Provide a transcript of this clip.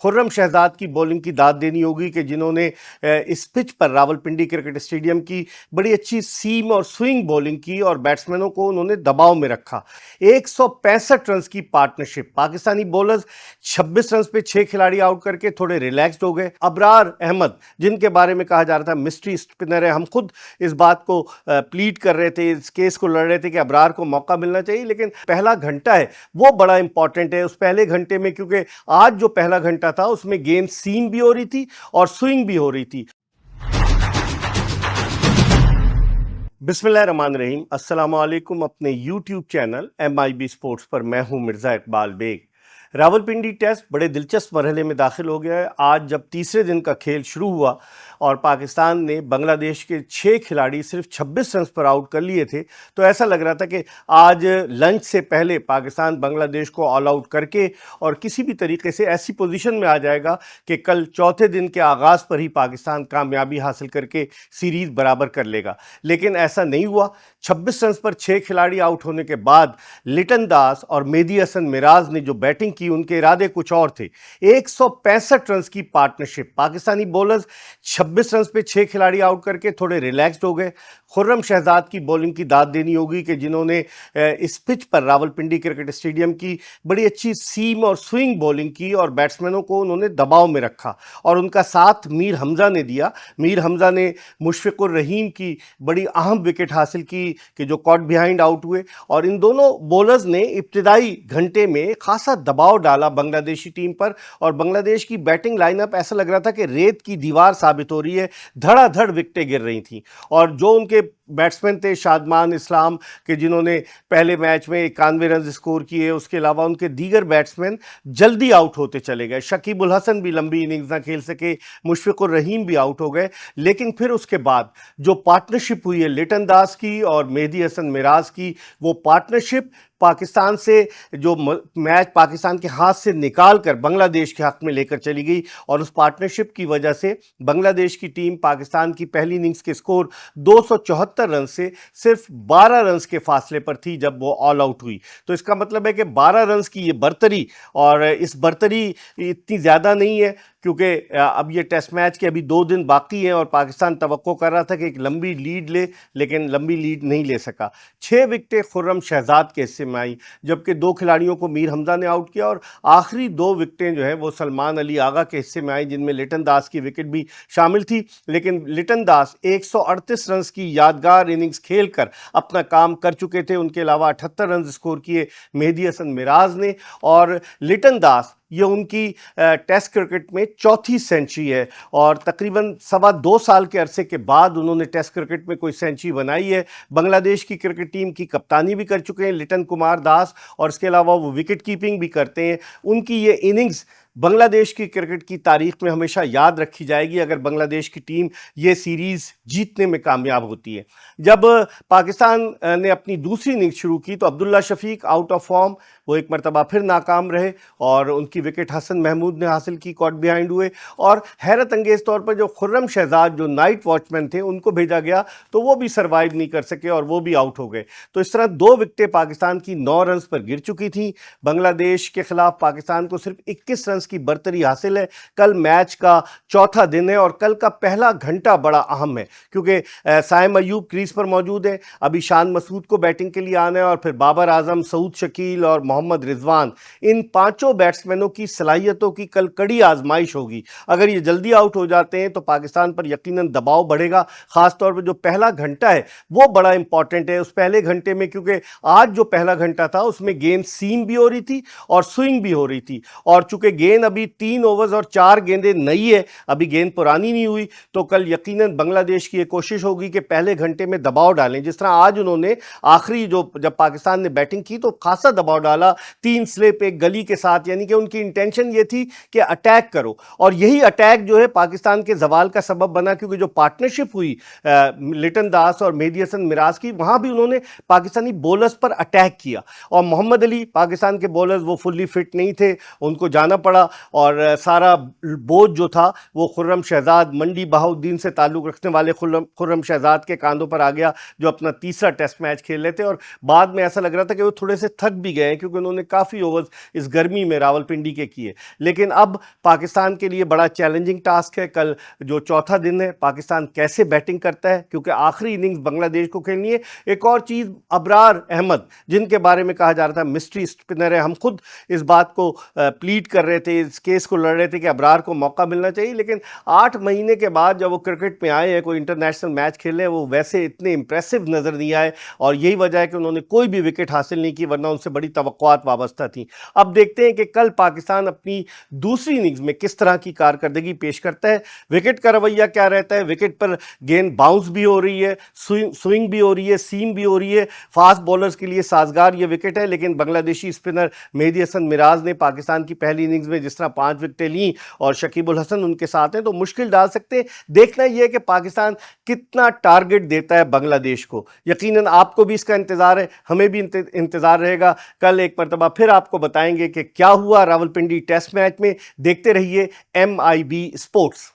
खुर्रम शहजाद की बॉलिंग की दाद देनी होगी कि जिन्होंने इस पिच पर रावलपिंडी क्रिकेट स्टेडियम की बड़ी अच्छी सीम और स्विंग बॉलिंग की और बैट्समैनों को उन्होंने दबाव में रखा। 165 रन की पार्टनरशिप, पाकिस्तानी बॉलर्स 26 रन पे 6 खिलाड़ी आउट करके थोड़े रिलैक्स्ड हो गए। अबरार अहमद, जिनके बारे में कहा जा रहा था मिस्ट्री स्पिनर है, हम खुद इस बात को प्लीड कर रहे थे, इस केस को लड़ रहे थे कि अबरार को मौका मिलना चाहिए, लेकिन पहला घंटा है वो बड़ा इंपॉर्टेंट है। उस पहले घंटे में, क्योंकि आज जो पहला घंटा था उसमें गेम सीम भी हो रही थी और स्विंग भी हो रही थी। बिस्मिल्लाहिर्रहमानिर्रहीम, अस्सलाम वालेकुम। अपने YouTube चैनल MIB स्पोर्ट्स पर मैं हूं मिर्ज़ा इकबाल बेग। रावलपिंडी टेस्ट बड़े दिलचस्प मरहले में दाखिल हो गया है। आज जब तीसरे दिन का खेल शुरू हुआ और पाकिस्तान ने बांग्लादेश के 6 खिलाड़ी सिर्फ 26 रन पर आउट कर लिए थे, तो ऐसा लग रहा था कि आज लंच से पहले पाकिस्तान बांग्लादेश को ऑल आउट करके और किसी भी तरीके से ऐसी पोजीशन में आ जाएगा कि कल चौथे दिन के आगाज़ पर ही पाकिस्तान कामयाबी हासिल करके सीरीज़ बराबर कर लेगा। लेकिन ऐसा नहीं हुआ। 26 रन पर 6 खिलाड़ी आउट होने के बाद लिटन दास और मेहदी हसन मिराज ने जो बैटिंग की, उनके इरादे कुछ और थे। 165 रन की पार्टनरशिप, पाकिस्तानी बॉलर्स 26 रन पे 6 खिलाड़ी आउट करके थोड़े रिलैक्स्ड हो गए। खुर्रम शहजाद की बॉलिंग की दाद देनी होगी कि जिन्होंने इस पिच पर रावलपिंडी क्रिकेट स्टेडियम की बड़ी अच्छी सीम और स्विंग बॉलिंग की और बैट्समैनों को उन्होंने दबाव में रखा और उनका साथ मीर हमजा ने दिया। मीर हमजा ने मुशफिकुर रहीम की बड़ी अहम विकेट हासिल की कि जो कॉट बिहाइंड आउट हुए, और इन दोनों बॉलर्स ने इब्तिदाई घंटे में खासा दबाव डाला बांग्लादेशी टीम पर। और बांग्लादेश की बैटिंग लाइनअप ऐसा लग रहा था कि रेत की दीवार साबित हो रही है, धड़ाधड़ विकेटें गिर रही थीं। और जो उनके बैट्समैन थे शादमान इस्लाम के, जिन्होंने पहले मैच में 91 रन स्कोर किए, उसके अलावा उनके दीगर बैट्समैन जल्दी आउट होते चले गए। शकीब उल हसन भी लंबी इनिंग्स ना खेल सके, मुशफिकुर रहीम भी आउट हो गए। लेकिन फिर उसके बाद जो पार्टनरशिप हुई है लिटन दास की और मेहदी हसन मिराज की, वो पार्टनरशिप पाकिस्तान से जो मैच पाकिस्तान के हाथ से निकाल कर बांग्लादेश के हक में लेकर चली गई। और उस पार्टनरशिप की वजह से बांग्लादेश की टीम पाकिस्तान की पहली इनिंग्स के स्कोर 274 रन से सिर्फ 12 रन के फासले पर थी जब वो ऑल आउट हुई। तो इसका मतलब है कि 12 रन की ये बर्तरी, और इस बर्तरी इतनी ज़्यादा नहीं है क्योंकि अब ये टेस्ट मैच के अभी 2 दिन बाकी हैं और पाकिस्तान तवक्को कर रहा था कि एक लंबी लीड ले, लेकिन लंबी लीड नहीं ले सका। 6 विकेटें खुर्रम शहजाद के हिस्से में आई, जबकि 2 खिलाड़ियों को मीर हमजा ने आउट किया, और आखिरी 2 विकेटें जो हैं वो सलमान अली आगा के हिस्से में आई, जिनमें लिटन दास की विकेट भी शामिल थी। लेकिन लिटन दास 138 रन की यादगार इनिंग्स खेलकर अपना काम कर चुके थे। उनके अलावा 78 रन स्कोर किए मेहदी हसन मिराज ने, और लिटन दास ये उनकी टेस्ट क्रिकेट में चौथी सेंचुरी है और तकरीबन 2.25 साल के अरसे के बाद उन्होंने टेस्ट क्रिकेट में कोई सेंचुरी बनाई है। बांग्लादेश की क्रिकेट टीम की कप्तानी भी कर चुके हैं लिटन कुमार दास, और इसके अलावा वो विकेट कीपिंग भी करते हैं। उनकी ये इनिंग्स बांग्लादेश की क्रिकेट की तारीख में हमेशा याद रखी जाएगी अगर बांग्लादेश की टीम ये सीरीज़ जीतने में कामयाब होती है। जब पाकिस्तान ने अपनी दूसरी इनिंग्स शुरू की तो Abdullah Shafique out of form, वो एक मरतबा फिर नाकाम रहे और उनकी विकेट हसन महमूद ने हासिल की, कॉट बिहाइंड हुए। और हैरत अंगेज़ तौर पर जो खुर्रम शहजाद जो नाइट वॉचमैन थे उनको भेजा गया तो वो भी सर्वाइव नहीं कर सके और वो भी आउट हो गए। तो इस तरह 2 विकेटें पाकिस्तान की 9 रन पर गिर चुकी थी। बांग्लादेश के खिलाफ पाकिस्तान को सिर्फ 21 रन की बर्तरी हासिल है। कल मैच का चौथा दिन है और कल का पहला घंटा बड़ा अहम है क्योंकि साइम अयूब क्रीज पर मौजूद है, अभी शान मसूद को बैटिंग के लिए आना है, और फिर बाबर आजम, सऊद शकील और मोहम्मद रिजवान, इन 5 बैट्समैनों की सलाहियतों की कल कड़ी आजमाइश होगी। अगर ये जल्दी आउट हो जाते हैं तो पाकिस्तान पर यकीनन दबाव बढ़ेगा। खासतौर पर जो पहला घंटा है वो बड़ा इंपॉर्टेंट है। उस पहले घंटे में, क्योंकि आज जो पहला घंटा था उसमें गेंद सीम भी हो रही थी और स्विंग भी हो रही थी, और चूंकि गेंद अभी 3 ओवर्स और 4 गेंदें नई है, अभी गेंद पुरानी नहीं हुई, तो कल यकीनन बांग्लादेश की ये कोशिश होगी कि पहले घंटे में दबाव डालें। जिस तरह आज उन्होंने आखिरी जब पाकिस्तान ने बैटिंग की तो खासा दबाव डाला, 3 स्लिप एक गली के साथ, यानी कि उनकी इंटेंशन ये थी कि अटैक करो, और यही अटैक जो है पाकिस्तान के जवाल का सबब बना। क्योंकि जो पार्टनरशिप हुई लिटन दास और मेहदी हसन मिराज की, वहां भी उन्होंने पाकिस्तानी बॉलर्स पर अटैक किया, और मोहम्मद अली पाकिस्तान के बॉलर्स वो फुल्ली फिट नहीं थे, उनको जाना पड़ा, और सारा बोझ जो था वो खुर्रम शहजाद, मंडी बहाउद्दीन से ताल्लुक़ रखने वाले खुर्रम शहजाद के कांधों पर आ गया, जो अपना तीसरा टेस्ट मैच खेल रहे थे। और बाद में ऐसा लग रहा था कि वो थोड़े से थक भी गए, क्योंकि کیونکہ انہوں نے کافی اوورز اس گرمی میں راولپنڈی کے کیے. لیکن اب پاکستان کے لیے بڑا چیلنجنگ ٹاسک ہے. کل جو چوتھا دن ہے پاکستان کیسے بیٹنگ کرتا ہے, کیونکہ آخری اننگز بنگلہ دیش کو کھیلنی ہے. ایک اور چیز, ابرار احمد جن کے بارے میں کہا جا رہا تھا مسٹری اسپنر ہے, ہم خود اس بات کو پلیڈ کر رہے تھے, اس کیس کو لڑ رہے تھے کہ ابرار کو موقع ملنا چاہیے. لیکن 8 مہینے کے بعد جب وہ کرکٹ میں آئے ہیں, کوئی انٹرنیشنل میچ کھیلے, وہ ویسے اتنے امپریسو نظر نہیں آئے, اور یہی وجہ ہے کہ انہوں نے کوئی بھی وکٹ حاصل نہیں کی, ورنہ ان سے بڑی توقعات وابستہ تھیں. اب دیکھتے ہیں کہ کل پاکستان اپنی دوسری اننگز میں کس طرح کی کارکردگی پیش کرتا ہے. وکٹ کا رویہ کیا رہتا ہے, وکٹ پر گیند باؤنس بھی ہو رہی ہے, سوئنگ بھی ہو رہی ہے, سیم بھی ہو رہی ہے. فاسٹ بولرز کے لیے سازگار یہ وکٹ ہے. لیکن بنگلہ دیشی اسپنر مہدی حسن میراز نے پاکستان کی پہلی اننگز میں جس طرح 5 وکٹیں لیں اور شکیب الحسن ان کے ساتھ ہیں, تو مشکل ڈال سکتے ہیں. دیکھنا یہ ہے کہ پاکستان کتنا ٹارگٹ دیتا ہے بنگلہ دیش کو. یقیناً آپ کو بھی اس کا انتظار ہے, ہمیں بھی انتظار رہے گا. کل ایک مرتبہ پھر آپ کو بتائیں گے کہ کیا ہوا راولپنڈی ٹیسٹ میچ میں. دیکھتے رہیے MIB اسپورٹس.